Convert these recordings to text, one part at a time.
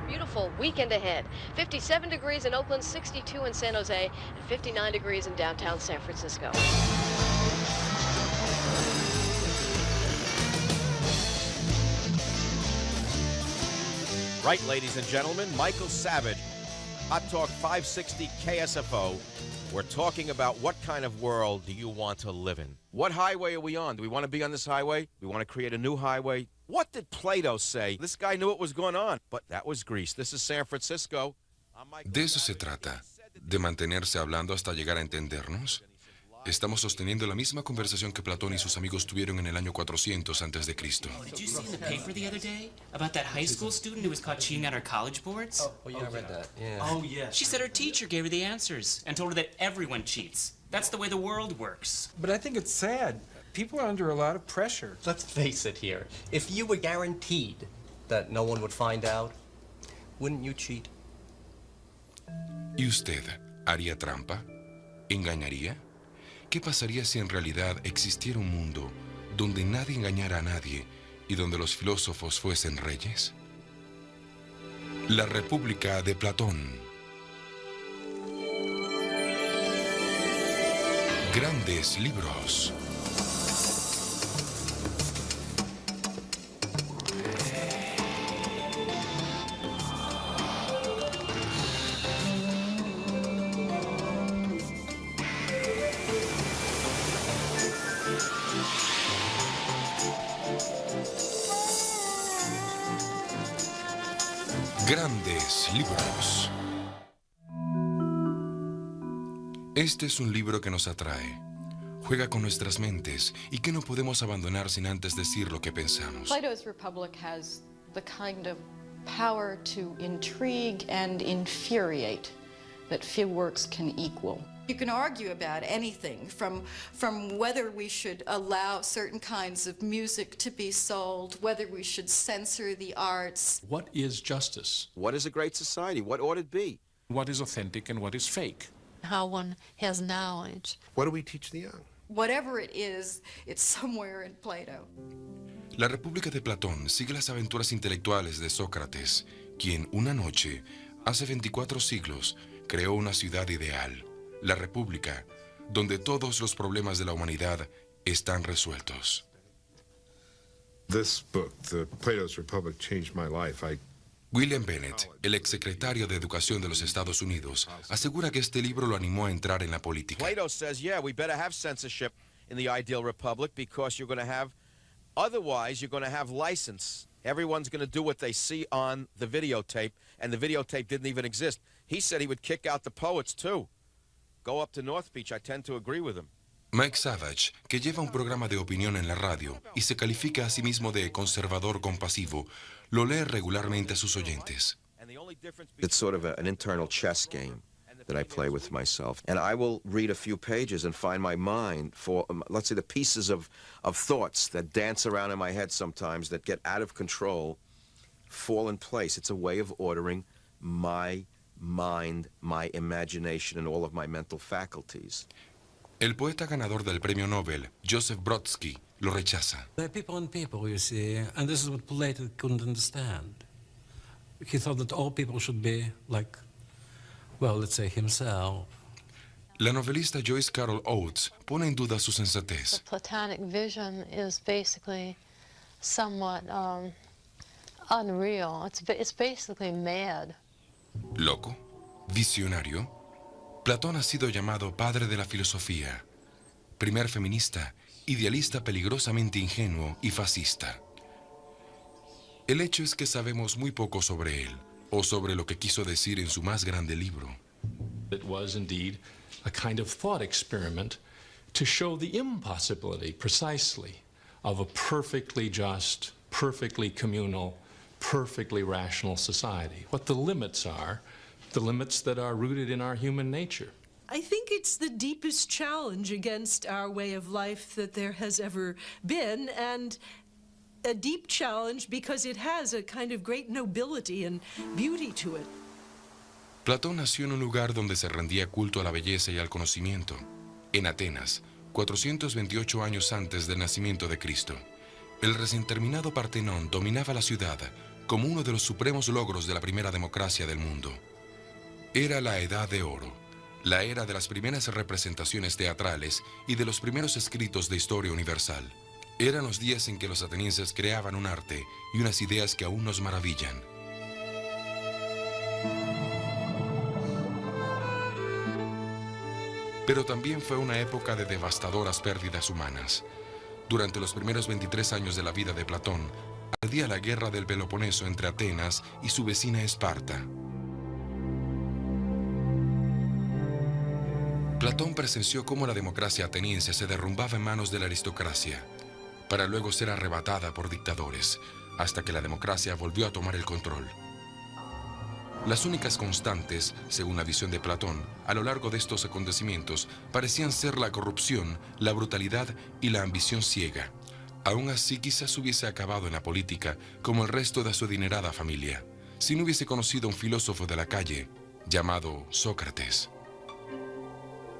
Beautiful weekend ahead. 57 degrees in Oakland, 62 in San Jose, and 59 degrees in downtown San Francisco. Right, ladies and gentlemen, Michael Savage, Hot Talk 560 KSFO. We're talking about what kind of world do you want to live in? What highway are we on? Do we want to be on this highway? Do we want to create a new highway? What did Plato say? This guy knew what was going on, but that was Greece. This is San Francisco. De eso se trata, de mantenerse hablando hasta llegar a entendernos. Estamos sosteniendo la misma conversación que Platón y sus amigos tuvieron en el año 400 antes de Cristo. Did you see in the paper the other day about that high school student who was caught cheating at her college boards? Oh, yeah, I read that. Yeah. Oh, yeah. She said her teacher gave her the answers and told her that everyone cheats. That's the way the world works. But I think it's sad. People are under a lot of pressure. Let's face it here. If you were guaranteed that no one would find out, wouldn't you cheat? ¿Y usted haría trampa? ¿Engañaría? ¿Qué pasaría si en realidad existiera un mundo donde nadie engañara a nadie y donde los filósofos fuesen reyes? La República de Platón. Grandes libros. Grandes libros. Este es un libro que nos atrae, juega con nuestras mentes y que no podemos abandonar sin antes decir lo que pensamos. Plato's Republic has the kind of power to intrigue and infuriate that few works can equal. You can argue about anything, from whether we should allow certain kinds of music to be sold, whether we should censor the arts. What is justice? What is a great society? What ought it be? What is authentic and what is fake? How one has knowledge. What do we teach the young? Whatever it is, it's somewhere in Plato. La República de Platón sigue las aventuras intelectuales de Sócrates, quien una noche, hace 24 siglos, creó una ciudad ideal, la República, donde todos los problemas de la humanidad están resueltos. This book, Plato's Republic, changed my life. William Bennett, el exsecretario de Educación de los Estados Unidos, asegura que este libro lo animó a entrar en la política. Plato says, yeah, we better have censorship in the ideal republic because you're going to have, otherwise you're going to have license. Everyone's going to do what they see on the videotape, and the videotape didn't even exist. He said he would kick out the poets, too. Go up to North Beach, I tend to agree with him. Mike Savage, que lleva un programa de opinión en la radio y se califica a sí mismo de conservador compasivo, lo lee regularmente a sus oyentes. It's sort of an internal chess game that I play with myself. And I will read a few pages and find my mind for, let's say, the pieces of thoughts that dance around in my head sometimes that get out of control, fall in place. It's a way of ordering my mind, my imagination, and all of my mental faculties. El poeta ganador del premio Nobel, Joseph Brodsky, lo rechaza. There are people and people, you see, and this is what Plato couldn't understand. He thought that all people should be like, well, let's say himself. La novelista Joyce Carol Oates pone en duda su sensatez. The Platonic vision is basically somewhat unreal. It's basically mad. ¿Loco? ¿Visionario? Platón ha sido llamado padre de la filosofía, primer feminista, idealista peligrosamente ingenuo y fascista. El hecho es que sabemos muy poco sobre él, o sobre lo que quiso decir en su más grande libro. It was indeed a kind of thought experiment to show the impossibility, precisely, of a perfectly just, perfectly communal, perfectly rational society. What the limits are, the limits that are rooted in our human nature. I think it's the deepest challenge against our way of life that there has ever been, and a deep challenge because it has a kind of great nobility and beauty to it. Platón nació en un lugar donde se rendía culto a la belleza y al conocimiento, en Atenas, 428 años antes del nacimiento de Cristo. El recién terminado Partenón dominaba la ciudad, como uno de los supremos logros de la primera democracia del mundo. Era la Edad de Oro, la era de las primeras representaciones teatrales y de los primeros escritos de historia universal. Eran los días en que los atenienses creaban un arte y unas ideas que aún nos maravillan. Pero también fue una época de devastadoras pérdidas humanas. Durante los primeros 23 años de la vida de Platón, ardía la guerra del Peloponeso entre Atenas y su vecina Esparta. Platón presenció cómo la democracia ateniense se derrumbaba en manos de la aristocracia, para luego ser arrebatada por dictadores, hasta que la democracia volvió a tomar el control. Las únicas constantes, según la visión de Platón, a lo largo de estos acontecimientos, parecían ser la corrupción, la brutalidad y la ambición ciega. Aún así, quizás hubiese acabado en la política como el resto de su adinerada familia, si no hubiese conocido a un filósofo de la calle llamado Sócrates.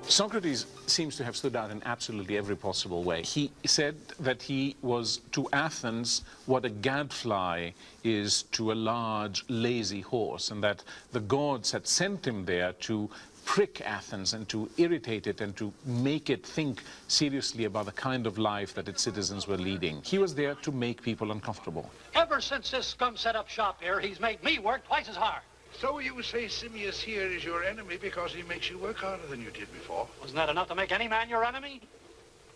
Socrates seems to have stood out in absolutely every possible way. He said that he was to Athens what a gadfly is to a large, lazy horse, and that the gods had sent him there to prick Athens and to irritate it and to make it think seriously about the kind of life that its citizens were leading. He was there to make people uncomfortable. Ever since this scum set up shop here, he's made me work twice as hard. So you say Simmias here is your enemy because he makes you work harder than you did before? Wasn't that enough to make any man your enemy?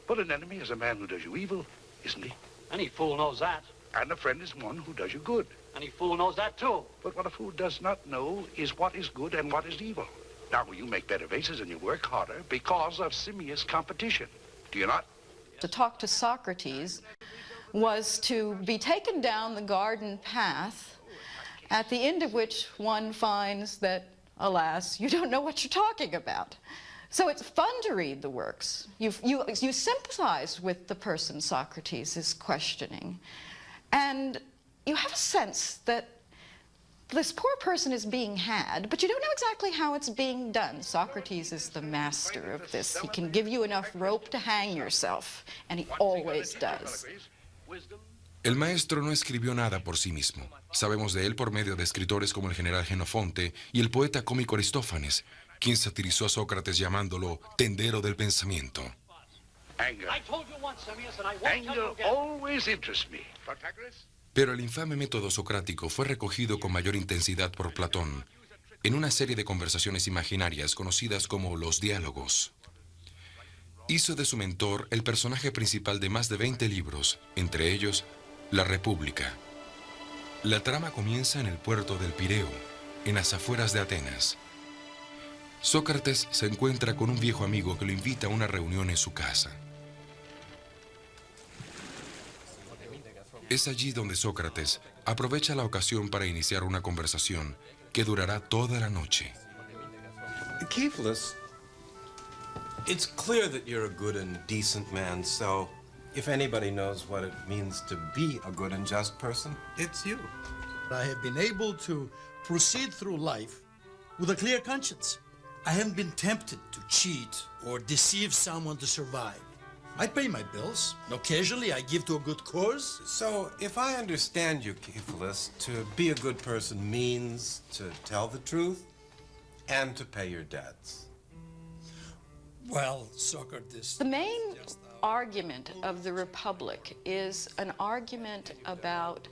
But an enemy is a man who does you evil, isn't he? Any fool knows that. And a friend is one who does you good. Any fool knows that, too. But what a fool does not know is what is good and what is evil. Now, you make better vases and you work harder because of Simmias' competition. Do you not? To talk to Socrates was to be taken down the garden path, at the end of which one finds that, alas, you don't know what you're talking about. So it's fun to read the works. You sympathize with the person Socrates is questioning. And you have a sense that this poor person is being had, but you don't know exactly how it's being done. Socrates is the master of this. He can give you enough rope to hang yourself, and he always does. El maestro no escribió nada por sí mismo. Sabemos de él por medio de escritores como el general Jenofonte y el poeta cómico Aristófanes, quien satirizó a Sócrates llamándolo tendero del pensamiento. Anger always interests me. Pero el infame método socrático fue recogido con mayor intensidad por Platón en una serie de conversaciones imaginarias conocidas como los diálogos. Hizo de su mentor el personaje principal de más de 20 libros, entre ellos La República. La trama comienza en el puerto del Pireo, en las afueras de Atenas. Sócrates se encuentra con un viejo amigo que lo invita a una reunión en su casa. Es allí donde Sócrates aprovecha la ocasión para iniciar una conversación que durará toda la noche. Cephalus, it's clear that you're a good and decent man, so if anybody knows what it means to be a good and just person, it's you. I have been able to proceed through life with a clear conscience. I haven't been tempted to cheat or deceive someone to survive. I pay my bills. Occasionally, I give to a good cause. So, if I understand you, Cephalus, to be a good person means to tell the truth and to pay your debts. Well, Socrates... The main argument of the Republic is an argument about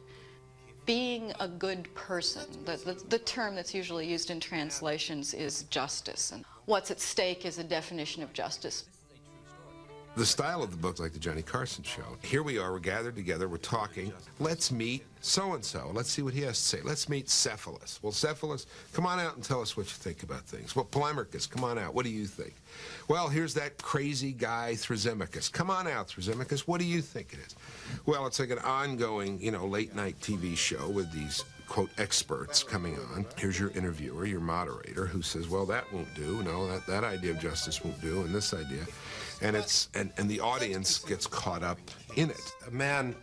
being a good person. The term that's usually used in translations is justice. And what's at stake is a definition of justice. The style of the book, like the Johnny Carson show. Here we are, we're gathered together, we're talking. Let's meet so-and-so. Let's see what he has to say. Let's meet Cephalus. Well, Cephalus, come on out and tell us what you think about things. Well, Polemarchus, come on out. What do you think? Well, here's that crazy guy, Thrasymachus. Come on out, Thrasymachus. What do you think it is? Well, it's like an ongoing, late-night TV show with these, quote, experts coming on. Here's your interviewer, your moderator, who says, well, that won't do. No, that idea of justice won't do, and this idea. And and the audience gets caught up in it. A man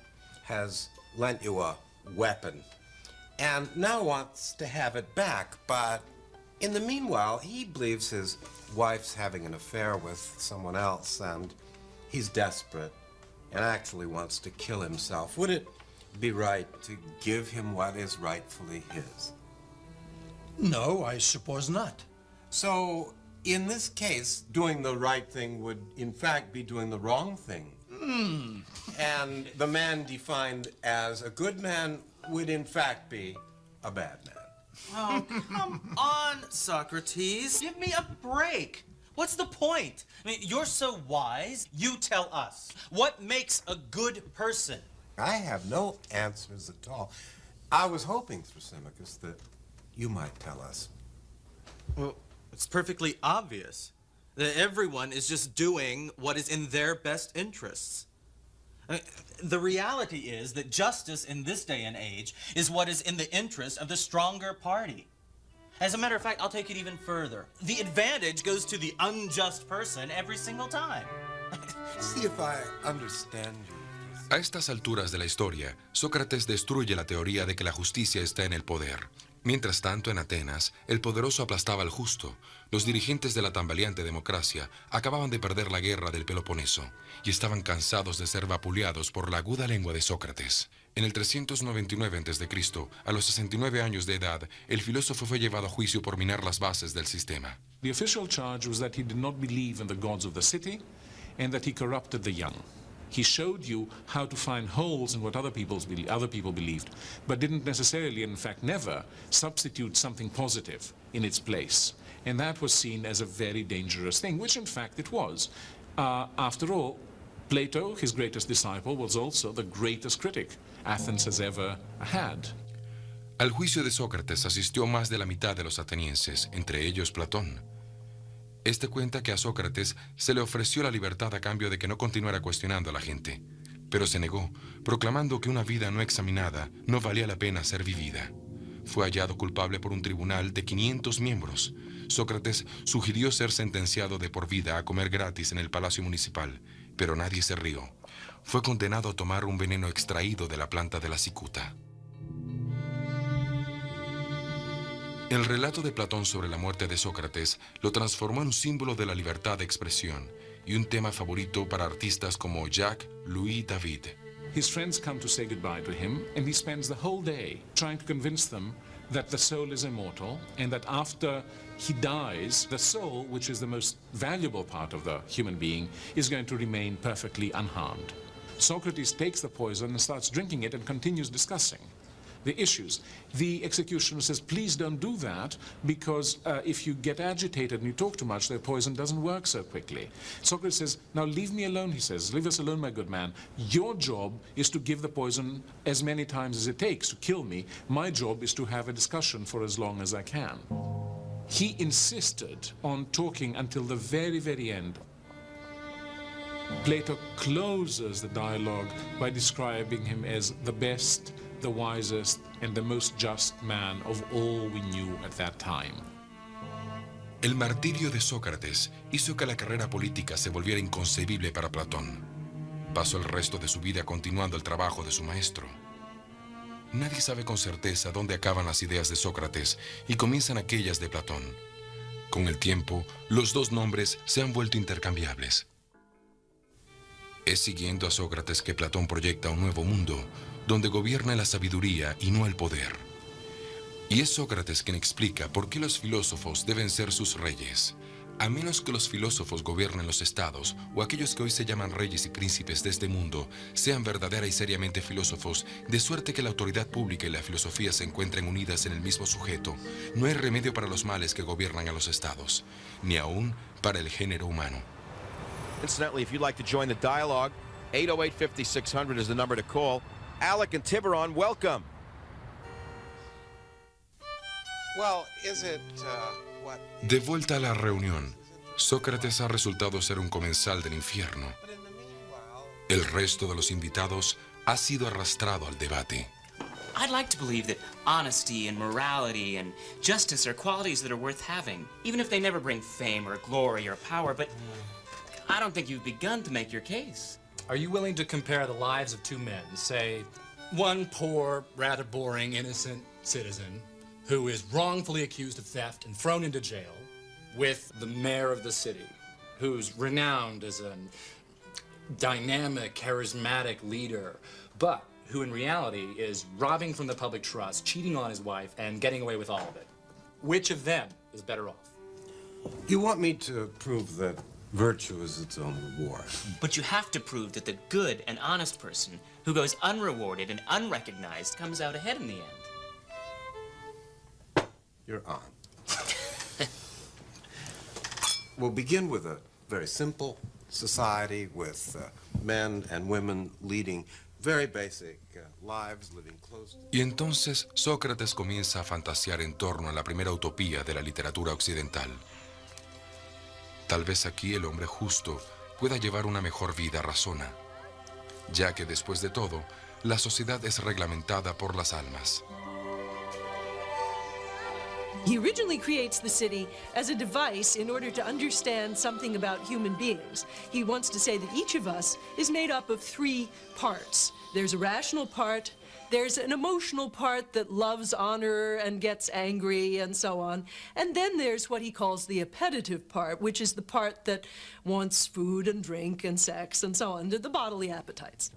has lent you a weapon and now wants to have it back, but in the meanwhile, he believes his wife's having an affair with someone else and he's desperate and actually wants to kill himself. Would it be right to give him what is rightfully his? No, I suppose not. So, in this case, doing the right thing would, in fact, be doing the wrong thing. And the man defined as a good man would, in fact, be a bad man. Oh, come on, Socrates. Give me a break. What's the point? I mean, you're so wise. You tell us. What makes a good person? I have no answers at all. I was hoping, Thrasymachus, that you might tell us. Well, it's perfectly obvious that everyone is just doing what is in their best interests. I mean, the reality is that justice in this day and age is what is in the interest of the stronger party. As a matter of fact, I'll take it even further. The advantage goes to the unjust person every single time. See if I understand you. A estas alturas de la historia, Sócrates destruye la teoría de que la justicia está en el poder. Mientras tanto, en Atenas, el poderoso aplastaba al justo. Los dirigentes de la tambaleante democracia acababan de perder la guerra del Peloponeso y estaban cansados de ser vapuleados por la aguda lengua de Sócrates. En el 399 a.C., a los 69 años de edad, el filósofo fue llevado a juicio por minar las bases del sistema. The official charge was that he did not believe in the gods of the city and that he corrupted the young. He showed you how to find holes in what other people believed, but didn't necessarily, in fact never, substitute something positive in its place. And that was seen as a very dangerous thing, which in fact it was. After all, Plato, his greatest disciple, was also the greatest critic Athens has ever had. Al juicio de Sócrates asistió más de la mitad de los atenienses, entre ellos Platón. Este cuenta que a Sócrates se le ofreció la libertad a cambio de que no continuara cuestionando a la gente, pero se negó, proclamando que una vida no examinada no valía la pena ser vivida. Fue hallado culpable por un tribunal de 500 miembros. Sócrates sugirió ser sentenciado de por vida a comer gratis en el palacio municipal, pero nadie se rió. Fue condenado a tomar un veneno extraído de la planta de la cicuta. El relato de Platón sobre la muerte de Sócrates lo transformó en un símbolo de la libertad de expresión y un tema favorito para artistas como Jacques-Louis David. His friends come to say goodbye to him, and he spends the whole day trying to convince them that the soul is immortal and that after he dies, the soul, which is the most valuable part of the human being, is going to remain perfectly unharmed. Socrates takes the poison and starts drinking it and continues discussing the issues. The executioner says, please don't do that, because if you get agitated and you talk too much, the poison doesn't work so quickly. Socrates says, now leave me alone, he says. Leave us alone, my good man. Your job is to give the poison as many times as it takes to kill me. My job is to have a discussion for as long as I can. He insisted on talking until the very, very end. Plato closes the dialogue by describing him as the best, the wisest, and the most just man of all we knew at that time. El martirio de Sócrates hizo que la carrera política se volviera inconcebible para Platón. Pasó el resto de su vida continuando el trabajo de su maestro. Nadie sabe con certeza dónde acaban las ideas de Sócrates y comienzan aquellas de Platón. Con el tiempo, los dos nombres se han vuelto intercambiables. Es siguiendo a Sócrates que Platón proyecta un nuevo mundo, donde gobierna la sabiduría y no el poder. Y es Sócrates quien explica por qué los filósofos deben ser sus reyes. A menos que los filósofos gobiernen los estados, o aquellos que hoy se llaman reyes y príncipes de este mundo, sean verdadera y seriamente filósofos, de suerte que la autoridad pública y la filosofía se encuentren unidas en el mismo sujeto, no hay remedio para los males que gobiernan a los estados, ni aún para el género humano. Incidentally, if you'd like to join the dialogue, 808-5600 is the number to call. Alec and Tiburon, welcome. Well, is it, what... De vuelta a la reunión, Sócrates ha resultado ser un comensal del infierno. El resto de los invitados ha sido arrastrado al debate. I'd like to believe that honesty and morality and justice are qualities that are worth having, even if they never bring fame or glory or power, but I don't think you've begun to make your case. Are you willing to compare the lives of two men, say, one poor, rather boring, innocent citizen who is wrongfully accused of theft and thrown into jail, with the mayor of the city, who's renowned as a dynamic, charismatic leader, but who in reality is robbing from the public trust, cheating on his wife, and getting away with all of it. Which of them is better off? You want me to prove that virtue is its own reward? But you have to prove that the good and honest person who goes unrewarded and unrecognized comes out ahead in the end. You're on. We'll begin with a very simple society with men and women leading very basic lives, living close. Y entonces Sócrates comienza a fantasear en torno a la primera utopía de la literatura occidental. Tal vez aquí el hombre justo pueda llevar una mejor vida, razona, ya que después de todo, la sociedad es reglamentada por las almas. He originally creates the city as a device in order to understand something about human beings. He wants to say that each of us is made up of three parts. There's a rational part, there's an emotional part that loves honor and gets angry and so on, and then there's what he calls the appetitive part, which is the part that wants food and drink and sex and so on, the bodily appetites.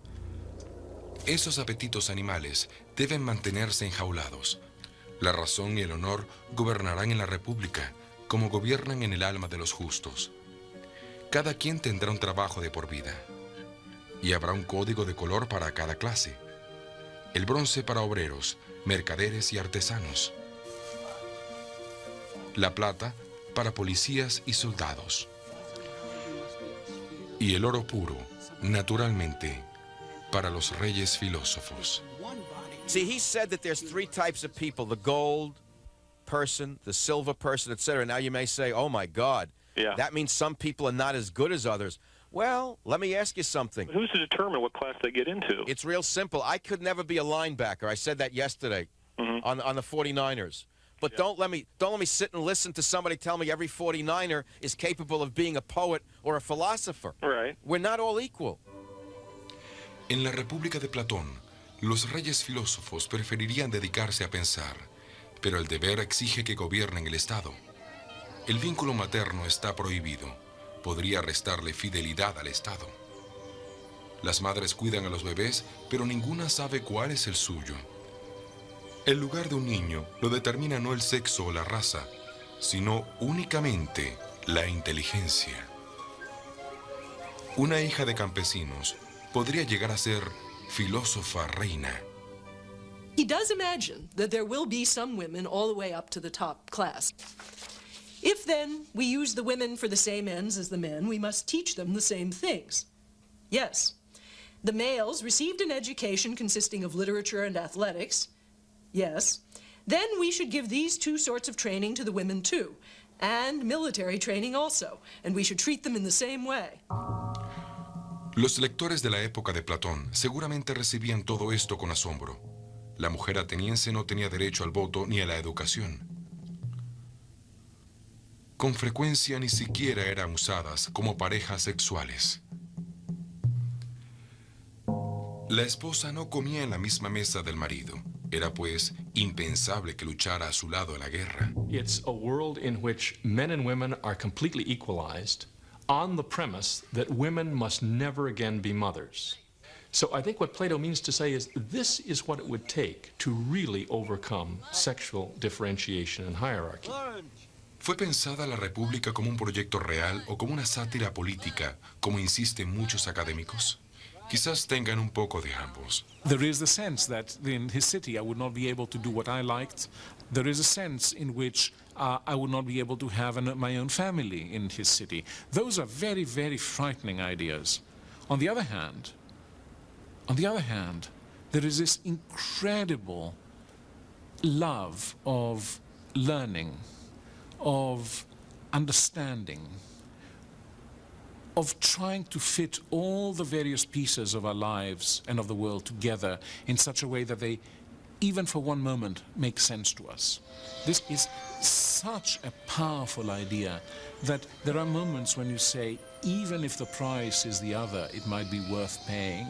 Esos apetitos animales deben mantenerse enjaulados. La razón y el honor gobernarán en la república, como gobiernan en el alma de los justos. Cada quien tendrá un trabajo de por vida, y habrá un código de color para cada clase. El bronce para obreros, mercaderes y artesanos. La plata para policías y soldados. Y el oro puro, naturalmente, para los reyes filósofos. See, he said that there's three types of people, the gold person, the silver person, etc. Now you may say, oh, my God, that means some people are not as good as others. Well, let me ask you something. Who's to determine what class they get into? It's real simple. I could never be a linebacker. I said that yesterday on the 49ers. But don't let me sit and listen to somebody tell me every 49er is capable of being a poet or a philosopher. Right. We're not all equal. En la República de Platón, los reyes filósofos preferirían dedicarse a pensar, pero el deber exige que gobiernen el Estado. El vínculo materno está prohibido. Podría restarle fidelidad al Estado. Las madres cuidan a los bebés, pero ninguna sabe cuál es el suyo. El lugar de un niño lo determina no el sexo o la raza, sino únicamente la inteligencia. Una hija de campesinos podría llegar a ser filósofa reina. He does imagine that there will be some women all the way up to the top class. If then we use the women for the same ends as the men, we must teach them the same things. Yes, the males received an education consisting of literature and athletics. Yes, then we should give these two sorts of training to the women too, and military training also, and we should treat them in the same way. Los lectores de la época de Platón seguramente recibían todo esto con asombro. La mujer ateniense no tenía derecho al voto ni a la educación. Con frecuencia ni siquiera eran usadas como parejas sexuales. La esposa no comía en la misma mesa del marido. Era pues impensable que luchara a su lado en la guerra. It's a world in which men and women are completely equalized on the premise that women must never again be mothers. So I think what Plato means to say is this is what it would take to really overcome sexual differentiation and hierarchy. ¿Fue pensada la República como un proyecto real o como una sátira política, como insisten muchos académicos? Quizás tengan un poco de ambos. There is a sense that in his city I would not be able to do what I liked. There is a sense in which I would not be able to have my own family in his city. Those are very, very frightening ideas. On the other hand, there is this incredible love of learning, of understanding, of trying to fit all the various pieces of our lives and of the world together in such a way that they, even for one moment, make sense to us. This is such a powerful idea that there are moments when you say, even if the price is the other, it might be worth paying.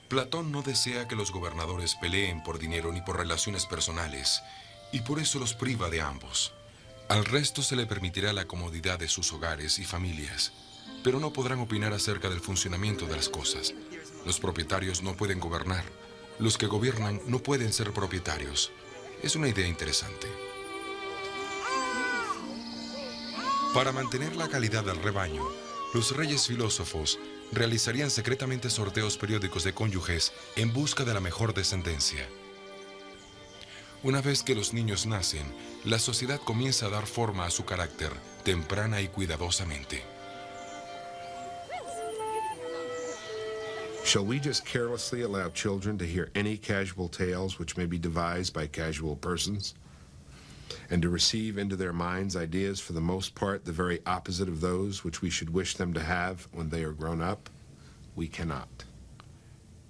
Platón no desea que los gobernadores peleen por dinero ni por relaciones personales, y por eso los priva de ambos. Al resto se le permitirá la comodidad de sus hogares y familias, pero no podrán opinar acerca del funcionamiento de las cosas. Los propietarios no pueden gobernar. Los que gobiernan no pueden ser propietarios. Es una idea interesante. Para mantener la calidad del rebaño, los reyes filósofos realizarían secretamente sorteos periódicos de cónyuges en busca de la mejor descendencia. Una vez que los niños nacen, la sociedad comienza a dar forma a su carácter, temprana y cuidadosamente. Shall we just carelessly allow children to hear any casual tales which may be devised by casual persons, and to receive into their minds ideas for the most part the very opposite of those which we should wish them to have when they are grown up? We cannot.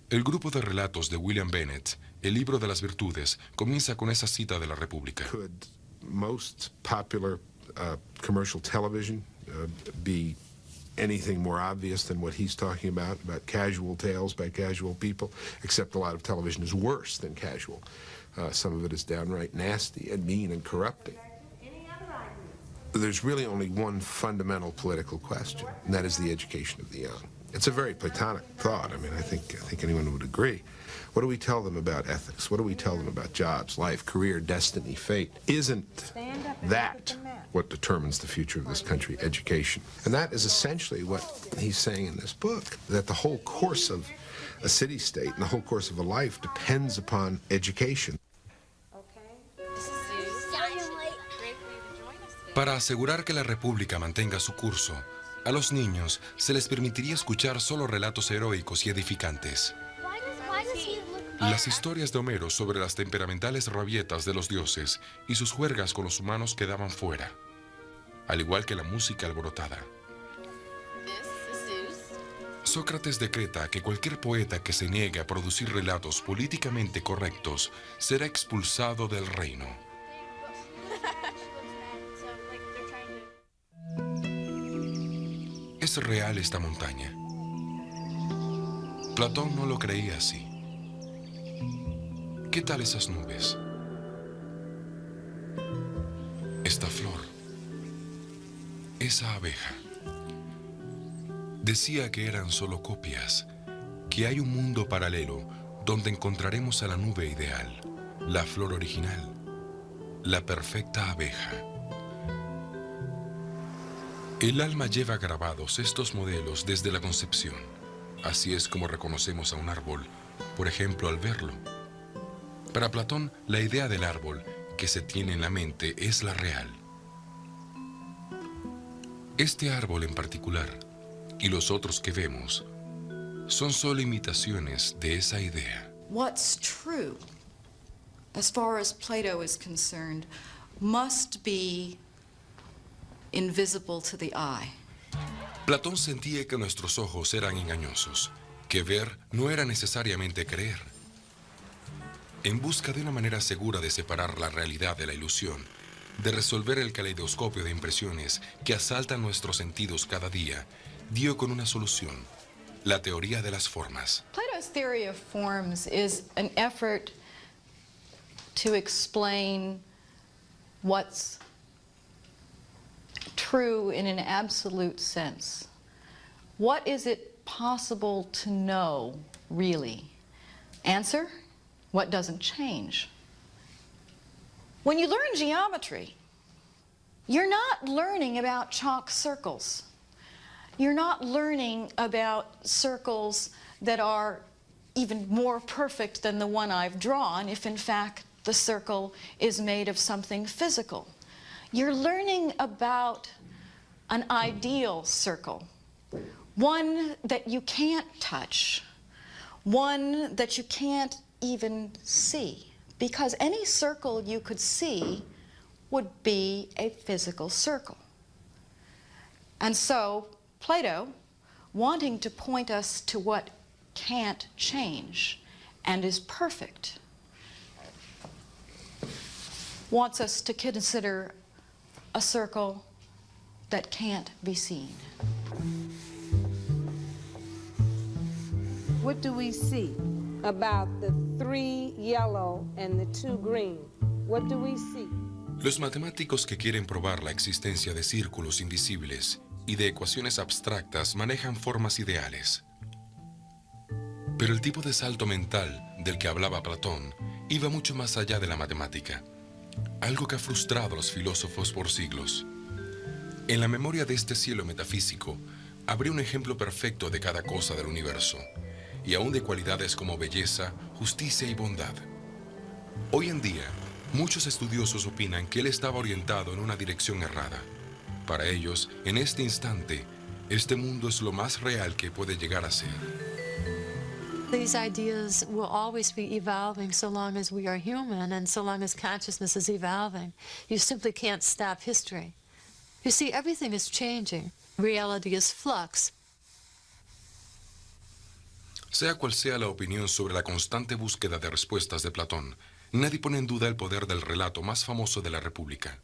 El grupo de relatos de William Bennett, El libro de las virtudes, comienza con esa cita de la República. Could most popular commercial television be anything more obvious than what he's talking about casual tales by casual people? Except a lot of television is worse than casual. Some of it is downright nasty and mean and corrupting. There's really only one fundamental political question, and that is the education of the young. It's a very Platonic thought. I mean, I think anyone would agree. What do we tell them about ethics? What do we tell them about jobs, life, career, destiny, fate? Isn't that what determines the future of this country, education? And that is essentially what he's saying in this book, that the whole course of a city-state and the whole course of a life depends upon education. Para asegurar que la República mantenga su curso, a los niños se les permitiría escuchar solo relatos heroicos y edificantes. Las historias de Homero sobre las temperamentales rabietas de los dioses y sus juergas con los humanos quedaban fuera, al igual que la música alborotada. Sócrates decreta que cualquier poeta que se niegue a producir relatos políticamente correctos será expulsado del reino. ¿Es real esta montaña? Platón no lo creía así. ¿Qué tal esas nubes? Esta flor. Esa abeja. Decía que eran solo copias, que hay un mundo paralelo donde encontraremos a la nube ideal, la flor original, la perfecta abeja. El alma lleva grabados estos modelos desde la concepción. Así es como reconocemos a un árbol, por ejemplo, al verlo. Para Platón, la idea del árbol que se tiene en la mente es la real. Este árbol en particular, y los otros que vemos, son solo imitaciones de esa idea. What's true, as far as Plato is concerned, must be invisible to the eye. Platón sentía que nuestros ojos eran engañosos, que ver no era necesariamente creer. En busca de una manera segura de separar la realidad de la ilusión, de resolver el caleidoscopio de impresiones que asaltan nuestros sentidos cada día, dio con una solución: la teoría de las formas. Plato's theory of forms is an effort to explain what's true in an absolute sense. What is it possible to know, really? Answer: what doesn't change. When you learn geometry, you're not learning about chalk circles. You're not learning about circles that are even more perfect than the one I've drawn if in fact the circle is made of something physical. You're learning about an ideal circle, one that you can't touch, one that you can't even see, because any circle you could see would be a physical circle. And so Plato, wanting to point us to what can't change and is perfect, wants us to consider a circle that can't be seen. What do we see about the 3 yellow and the 2 green? What do we see? Los matemáticos que quieren probar la existencia de círculos invisibles y de ecuaciones abstractas manejan formas ideales. Pero el tipo de salto mental del que hablaba Platón iba mucho más allá de la matemática, algo que ha frustrado a los filósofos por siglos. En la memoria de este cielo metafísico habría un ejemplo perfecto de cada cosa del universo, y aún de cualidades como belleza, justicia y bondad. Hoy en día, muchos estudiosos opinan que él estaba orientado en una dirección errada. Para ellos, en este instante, este mundo es lo más real que puede llegar a ser. These ideas will always be evolving so long as we are human and so long as consciousness is evolving. You simply can't stop history. You see, everything is changing. Reality is flux. Sea cual sea la opinión sobre la constante búsqueda de respuestas de Platón, nadie pone en duda el poder del relato más famoso de la República,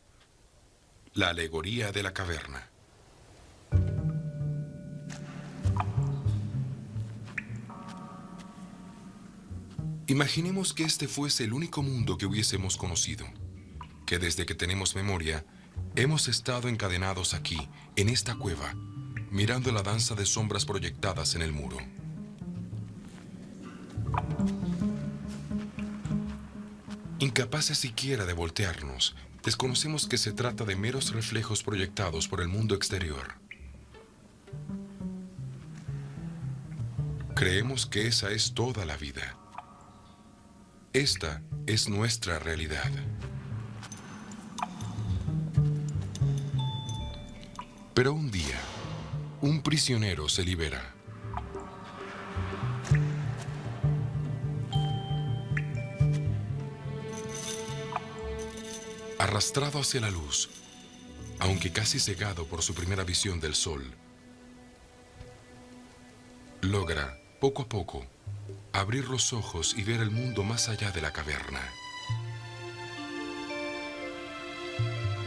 la alegoría de la caverna. Imaginemos que este fuese el único mundo que hubiésemos conocido, que desde que tenemos memoria, hemos estado encadenados aquí, en esta cueva, mirando la danza de sombras proyectadas en el muro. Incapaces siquiera de voltearnos, desconocemos que se trata de meros reflejos proyectados por el mundo exterior. Creemos que esa es toda la vida. Esta es nuestra realidad. Pero un día, un prisionero se libera. Arrastrado hacia la luz, aunque casi cegado por su primera visión del sol, logra, poco a poco, abrir los ojos y ver el mundo más allá de la caverna.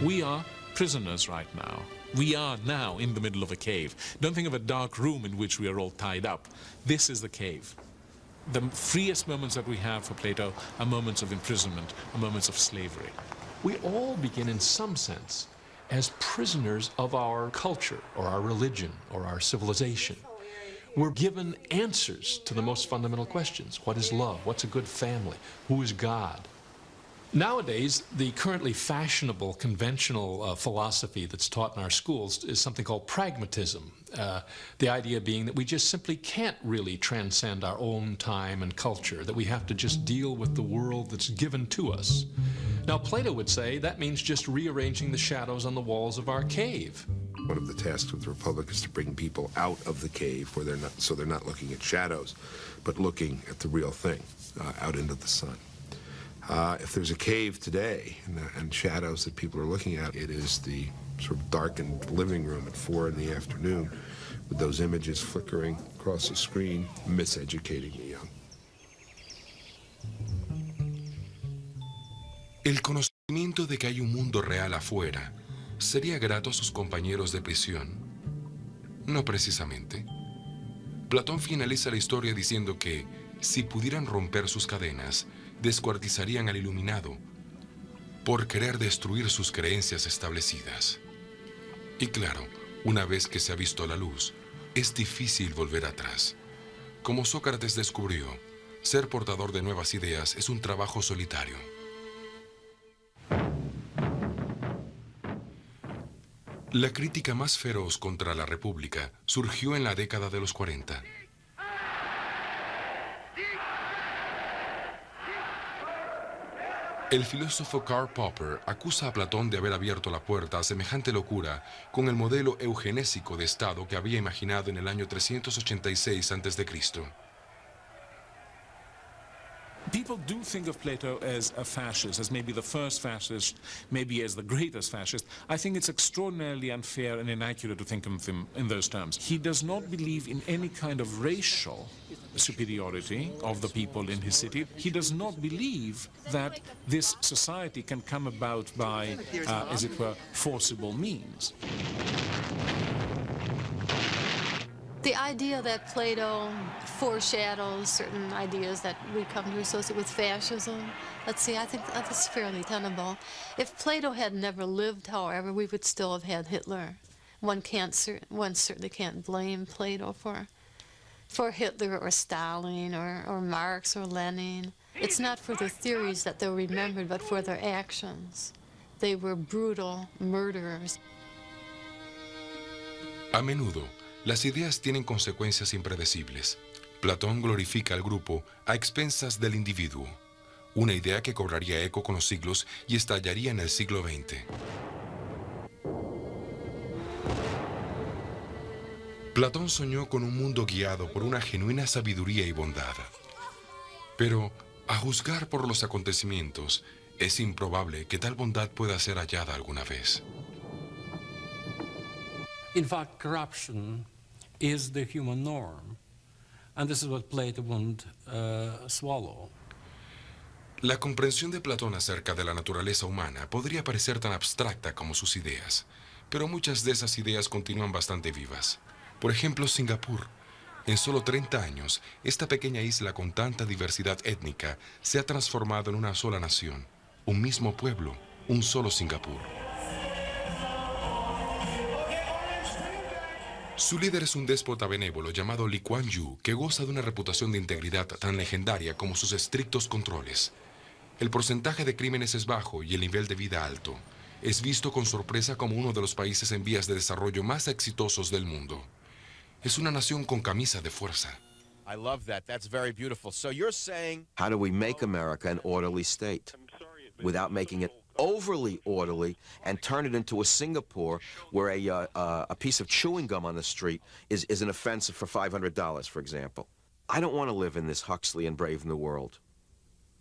We are prisoners right now. We are now in the middle of a cave. Don't think of a dark room in which we are all tied up. This is the cave. The freest moments that we have for Plato are moments of imprisonment, are moments of slavery. We all begin, in some sense, as prisoners of our culture, or our religion, or our civilization. We're given answers to the most fundamental questions. What is love? What's a good family? Who is God? Nowadays, the currently fashionable, conventional philosophy that's taught in our schools is something called pragmatism. The idea being that we just simply can't really transcend our own time and culture, that we have to just deal with the world that's given to us. Now, Plato would say that means just rearranging the shadows on the walls of our cave. One of the tasks of the Republic is to bring people out of the cave where they're not looking at shadows, but looking at the real thing, out into the sun. If there's a cave today and shadows that people are looking at, it is the sort of darkened living room at 4 in the afternoon with those images flickering across the screen, miseducating the young. El conocimiento de que hay un mundo real afuera ¿sería grato a sus compañeros de prisión? No precisamente. Platón finaliza la historia diciendo que, si pudieran romper sus cadenas, descuartizarían al iluminado por querer destruir sus creencias establecidas. Y claro, una vez que se ha visto la luz, es difícil volver atrás. Como Sócrates descubrió, ser portador de nuevas ideas es un trabajo solitario. La crítica más feroz contra la República surgió en la década de los 40. El filósofo Karl Popper acusa a Platón de haber abierto la puerta a semejante locura con el modelo eugenésico de Estado que había imaginado en el año 386 a.C. People do think of Plato as a fascist, as maybe the first fascist, maybe as the greatest fascist. I think it's extraordinarily unfair and inaccurate to think of him in those terms. He does not believe in any kind of racial superiority of the people in his city. He does not believe that this society can come about by, as it were, forcible means. The idea that Plato foreshadows certain ideas that we come to associate with fascism, let's see, I think that's fairly tenable. If Plato had never lived, however, we would still have had Hitler. One certainly can't blame Plato for for Hitler or Stalin or Marx or Lenin. It's not for their theories that they're remembered, but for their actions. They were brutal murderers. A menudo, las ideas tienen consecuencias impredecibles. Platón glorifica al grupo a expensas del individuo, una idea que cobraría eco con los siglos y estallaría en el siglo XX. Platón soñó con un mundo guiado por una genuina sabiduría y bondad. Pero, a juzgar por los acontecimientos, es improbable que tal bondad pueda ser hallada alguna vez. In fact, corruption is the human norm, and this is what Plato won't swallow. La comprensión de Platón acerca de la naturaleza humana podría parecer tan abstracta como sus ideas, pero muchas de esas ideas continúan bastante vivas. Por ejemplo, Singapur. En solo 30 años, esta pequeña isla con tanta diversidad étnica se ha transformado en una sola nación, un mismo pueblo, un solo Singapur. Su líder es un déspota benévolo llamado Lee Kuan Yew, que goza de una reputación de integridad tan legendaria como sus estrictos controles. El porcentaje de crímenes es bajo y el nivel de vida alto. Es visto con sorpresa como uno de los países en vías de desarrollo más exitosos del mundo. Es una nación con camisa de fuerza. I love that. That's very beautiful. So you're saying... How do we make America an orderly state without making it overly orderly and turn it into a Singapore where a piece of chewing gum on the street is an offense for $500, for example? I don't want to live in this Huxley and Brave New World,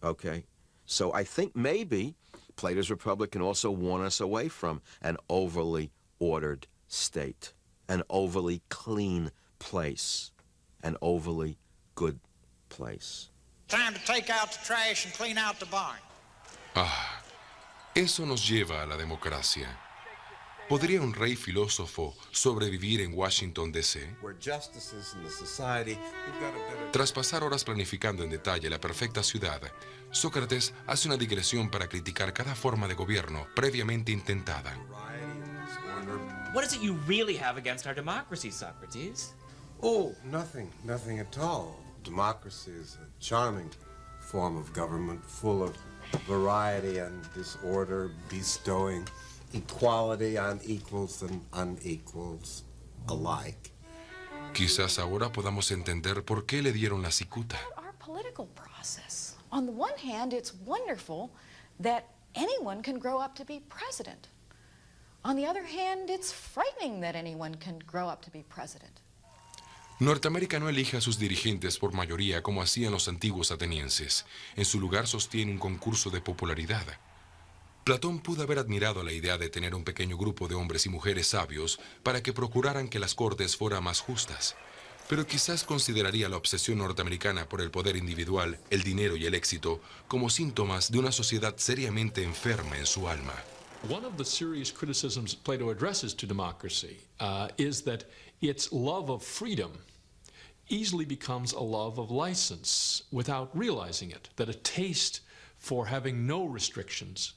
okay? So I think maybe Plato's Republic can also warn us away from an overly ordered state, an overly clean place, an overly good place. Time to take out the trash and clean out the barn. Ah, eso nos lleva a la democracia. ¿Podría un rey filósofo sobrevivir en Washington, D.C.? Tras pasar horas planificando en detalle la perfecta ciudad, Sócrates hace una digresión para criticar cada forma de gobierno previamente intentada. What is it you really have against our democracy, Socrates? Oh, nothing at all. Democracy is a charming form of government, full of variety and disorder, bestowing equality on equals and unequals alike. Quizás ahora podamos entender por qué le dieron la cicuta. Our political process. On the one hand, it's wonderful that anyone can grow up to be president. On the other hand, it's frightening that anyone can grow up to be president. Norteamérica no elige a sus dirigentes por mayoría como hacían los antiguos atenienses. En su lugar sostiene un concurso de popularidad. Platón pudo haber admirado la idea de tener un pequeño grupo de hombres y mujeres sabios para que procuraran que las cortes fueran más justas. Pero quizás consideraría la obsesión norteamericana por el poder individual, el dinero y el éxito como síntomas de una sociedad seriamente enferma en su alma. One of the serious criticisms Plato addresses to democracy is that its love of freedom easily becomes a love of license without realizing it, that a taste for having no restrictions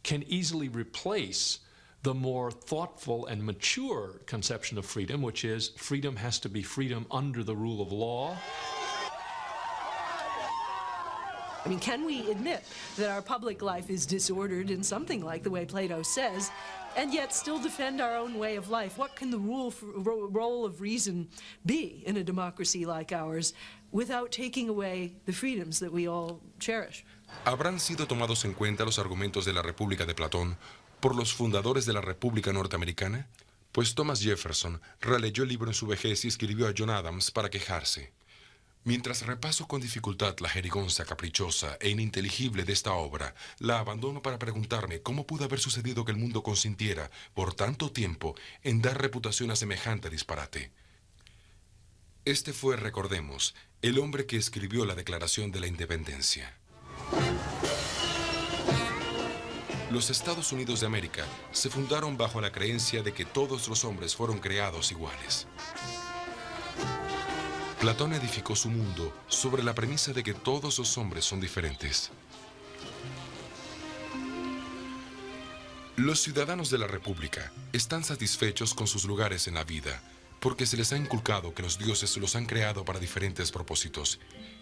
can easily replace the more thoughtful and mature conception of freedom, which is freedom has to be freedom under the rule of law. I mean, can we admit that our public life is disordered in something like the way Plato says, and yet still defend our own way of life? What can the role of reason be in a democracy like ours without taking away the freedoms that we all cherish? ¿Habrán sido tomados en cuenta los argumentos de la República de Platón por los fundadores de la República Norteamericana? Pues Thomas Jefferson releyó el libro en su vejez y escribió a John Adams para quejarse. Mientras repaso con dificultad la jerigonza caprichosa e ininteligible de esta obra, la abandono para preguntarme cómo pudo haber sucedido que el mundo consintiera por tanto tiempo en dar reputación a semejante disparate. Este fue, recordemos, el hombre que escribió la Declaración de la Independencia. Los Estados Unidos de América se fundaron bajo la creencia de que todos los hombres fueron creados iguales. Platón edificó su mundo sobre la premisa de que todos los hombres son diferentes. Los ciudadanos de la República están satisfechos con sus lugares en la vida, porque se les ha inculcado que los dioses los han creado para diferentes propósitos.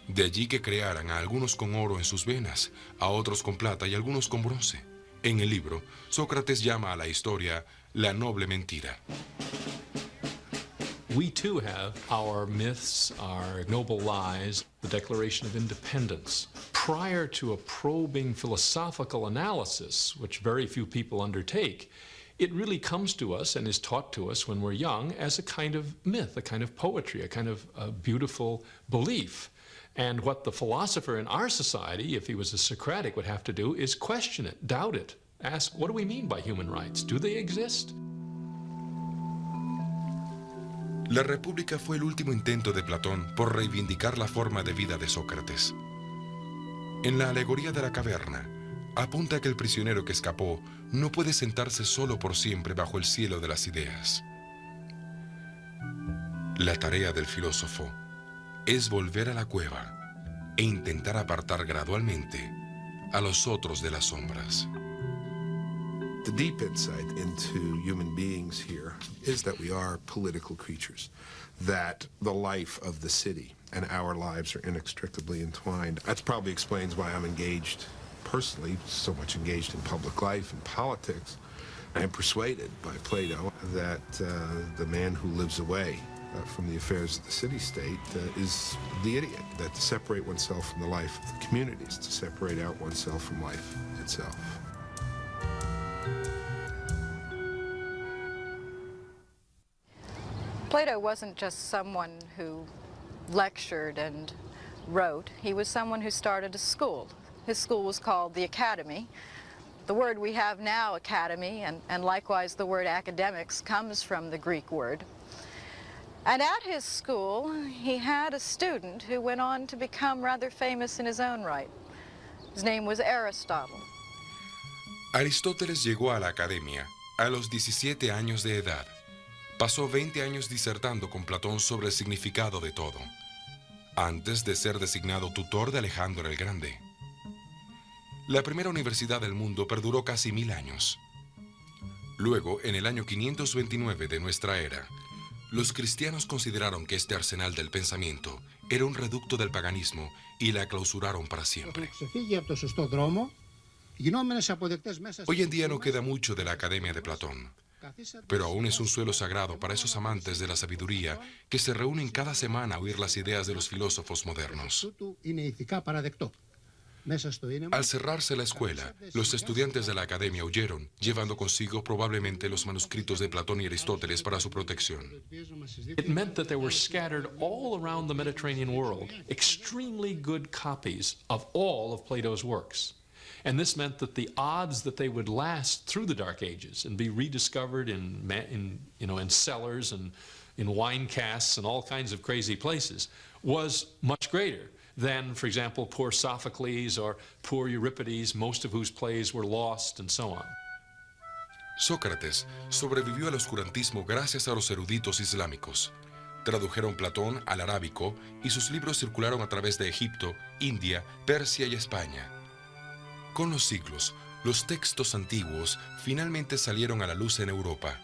De allí que crearan a algunos con oro en sus venas, a otros con plata y a algunos con bronce. En el libro, Sócrates llama a la historia la noble mentira. We too have our myths, our noble lies, the Declaration of Independence. Prior to a probing philosophical analysis, which very few people undertake, it really comes to us and is taught to us when we're young as a kind of myth, a kind of poetry, a kind of beautiful belief. And what the philosopher in our society, if he was a Socratic, would have to do is question it, doubt it, ask, what do we mean by human rights? Do they exist? La República fue el último intento de Platón por reivindicar la forma de vida de Sócrates. En la alegoría de la caverna, apunta que el prisionero que escapó no puede sentarse solo por siempre bajo el cielo de las ideas. La tarea del filósofo es volver a la cueva e intentar apartar gradualmente a los otros de las sombras. The deep insight into human beings here is that we are political creatures, that the life of the city and our lives are inextricably entwined. That probably explains why I'm engaged, personally, so much engaged in public life and politics. I am persuaded by Plato that the man who lives away from the affairs of the city-state is the idiot, that to separate oneself from the life of the community is to separate out oneself from life itself. Plato wasn't just someone who lectured and wrote. He was someone who started a school. His school was called the Academy. The word we have now, academy, and likewise the word academics, comes from the Greek word. And at his school, he had a student who went on to become rather famous in his own right. His name was Aristotle. Aristóteles llegó a la academia a los 17 años de edad. Pasó 20 años disertando con Platón sobre el significado de todo, antes de ser designado tutor de Alejandro el Grande. La primera universidad del mundo perduró casi 1000 años. Luego, en el año 529 de nuestra era, los cristianos consideraron que este arsenal del pensamiento era un reducto del paganismo y la clausuraron para siempre. Hoy en día no queda mucho de la Academia de Platón, pero aún es un suelo sagrado para esos amantes de la sabiduría que se reúnen cada semana a oír las ideas de los filósofos modernos. Al cerrarse la escuela, los estudiantes de la academia huyeron, llevando consigo probablemente los manuscritos de Platón y Aristóteles para su protección. It meant that there were scattered all around the Mediterranean world extremely good copies of all of Plato's works. And this meant that the odds that they would last through the Dark Ages and be rediscovered in cellars and in wine casks and all kinds of crazy places was much greater than, for example, poor Sophocles or poor Euripides, most of whose plays were lost, and so on. Sócrates sobrevivió al oscurantismo gracias a los eruditos islámicos. Tradujeron Platón al arábico y sus libros circularon a través de Egipto, India, Persia y España. Con los siglos, los textos antiguos finalmente salieron a la luz en Europa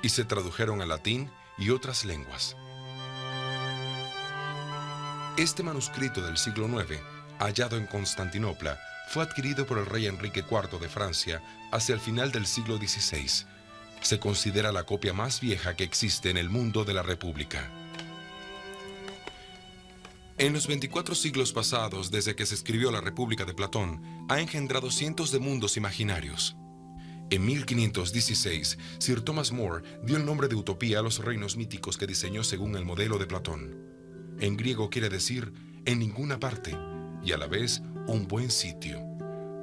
y se tradujeron al latín y otras lenguas. Este manuscrito del siglo IX, hallado en Constantinopla, fue adquirido por el rey Enrique IV de Francia hacia el final del siglo XVI. Se considera la copia más vieja que existe en el mundo de la República. En los 24 siglos pasados, desde que se escribió La República de Platón, ha engendrado cientos de mundos imaginarios. En 1516, Sir Thomas More dio el nombre de utopía a los reinos míticos que diseñó según el modelo de Platón. En griego quiere decir en ninguna parte y a la vez un buen sitio.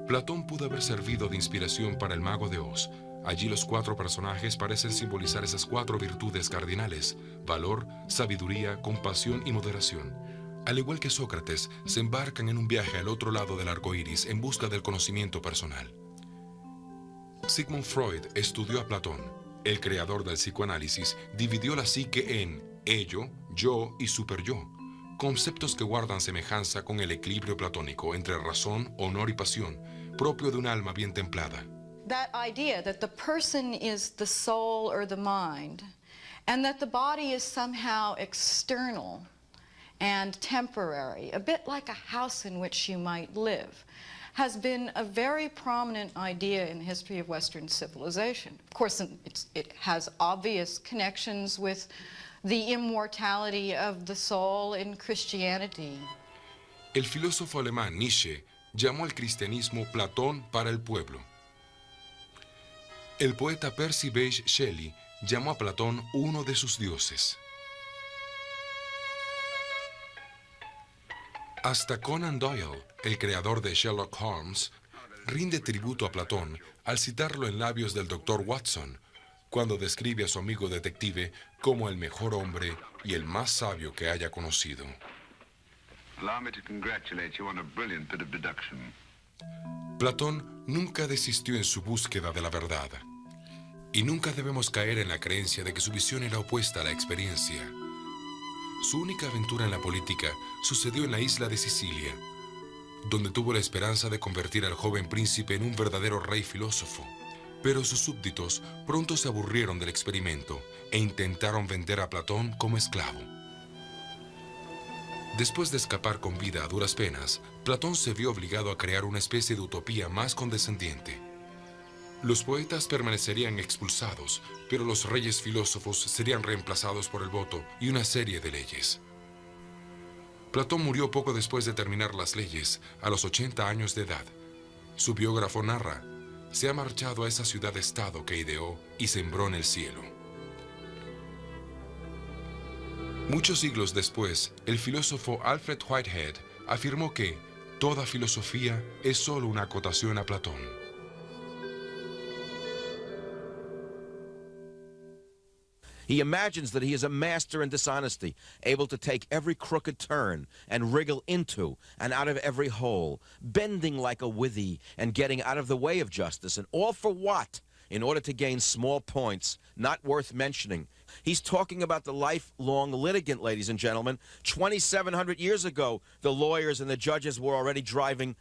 Platón pudo haber servido de inspiración para el Mago de Oz. Allí los 4 personajes parecen simbolizar esas 4 virtudes cardinales: valor, sabiduría, compasión y moderación. Al igual que Sócrates, se embarcan en un viaje al otro lado del arco iris en busca del conocimiento personal. Sigmund Freud estudió a Platón. El creador del psicoanálisis dividió la psique en ello, yo y superyo, conceptos que guardan semejanza con el equilibrio platónico entre razón, honor y pasión, propio de un alma bien templada. That idea that the person is the soul or the mind, and that the body is somehow external and temporary, a bit like a house in which you might live, has been a very prominent idea in the history of Western civilization. Of course, it has obvious connections with the immortality of the soul in Christianity. El filósofo alemán Nietzsche llamó al cristianismo Platón para el pueblo. El poeta Percy Bysshe Shelley llamó a Platón uno de sus dioses. Hasta Conan Doyle, el creador de Sherlock Holmes, rinde tributo a Platón al citarlo en labios del Dr. Watson, cuando describe a su amigo detective como el mejor hombre y el más sabio que haya conocido. Allow me to congratulate you on a brilliant bit of deduction. Platón nunca desistió en su búsqueda de la verdad, y nunca debemos caer en la creencia de que su visión era opuesta a la experiencia. Su única aventura en la política sucedió en la isla de Sicilia, donde tuvo la esperanza de convertir al joven príncipe en un verdadero rey filósofo. Pero sus súbditos pronto se aburrieron del experimento e intentaron vender a Platón como esclavo. Después de escapar con vida a duras penas, Platón se vio obligado a crear una especie de utopía más condescendiente. Los poetas permanecerían expulsados, pero los reyes filósofos serían reemplazados por el voto y una serie de leyes. Platón murió poco después de terminar las leyes, a los 80 años de edad. Su biógrafo narra: se ha marchado a esa ciudad-estado que ideó y sembró en el cielo. Muchos siglos después, el filósofo Alfred Whitehead afirmó que toda filosofía es solo una acotación a Platón. He imagines that he is a master in dishonesty, able to take every crooked turn and wriggle into and out of every hole, bending like a withy and getting out of the way of justice, and all for what? In order to gain small points, not worth mentioning. He's talking about the lifelong litigant, ladies and gentlemen. 2,700 years ago, the lawyers and the judges were already driving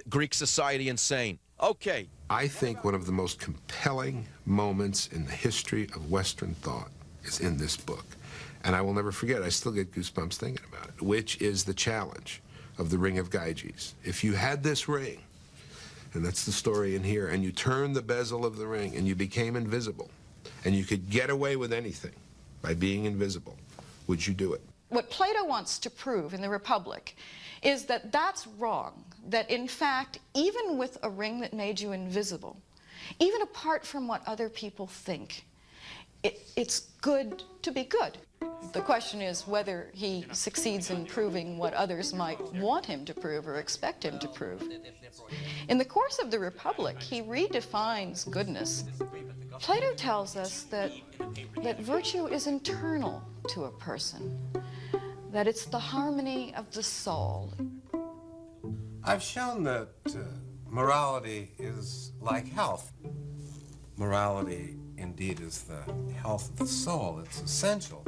Greek society insane. Okay. I think one of the most compelling moments in the history of Western thought is in this book. And I will never forget, I still get goosebumps thinking about it, which is the challenge of the Ring of Gyges. If you had this ring, and that's the story in here, and you turned the bezel of the ring and you became invisible, and you could get away with anything by being invisible, would you do it? What Plato wants to prove in the Republic is that that's wrong, that in fact, even with a ring that made you invisible, even apart from what other people think, it's good to be good. The question is whether he succeeds in proving what others might want him to prove or expect him to prove. In the course of the Republic, he redefines goodness. Plato tells us that virtue is internal to a person, that it's the harmony of the soul. I've shown that morality is like health. Morality, indeed, is the health of the soul. It's essential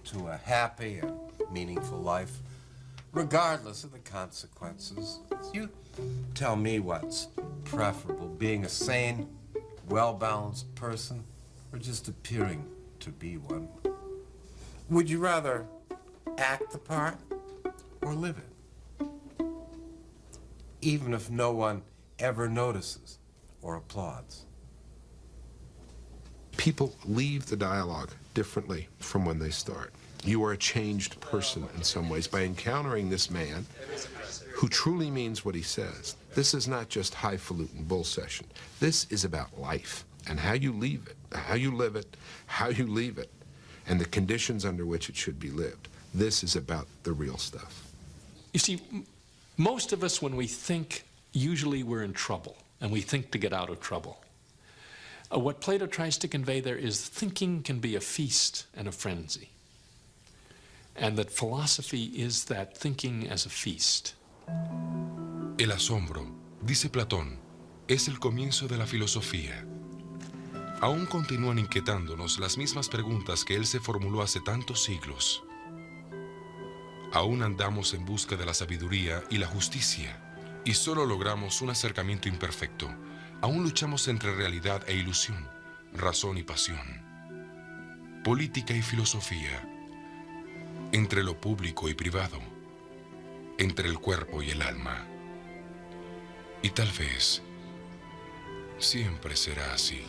to a happy and meaningful life, regardless of the consequences. You tell me what's preferable, being a sane, well-balanced person, or just appearing to be one? Would you rather act the part or live it? Even if no one ever notices or applauds. People leave the dialogue differently from when they start. You are a changed person in some ways by encountering this man who truly means what he says. This is not just highfalutin bull session. This is about life and how you leave it, how you live it, how you leave it, and the conditions under which it should be lived. This is about the real stuff. You see, most of us, when we think, usually we're in trouble, and we think to get out of trouble. What Plato tries to convey there is thinking can be a feast and a frenzy, and that philosophy is that thinking as a feast. El asombro, dice Platón, es el comienzo de la filosofía. Aún continúan inquietándonos las mismas preguntas que él se formuló hace tantos siglos. Aún andamos en busca de la sabiduría y la justicia, y solo logramos un acercamiento imperfecto. Aún luchamos entre realidad e ilusión, razón y pasión. política y filosofía, entre lo público y privado, entre el cuerpo y el alma. Y tal vez siempre será así.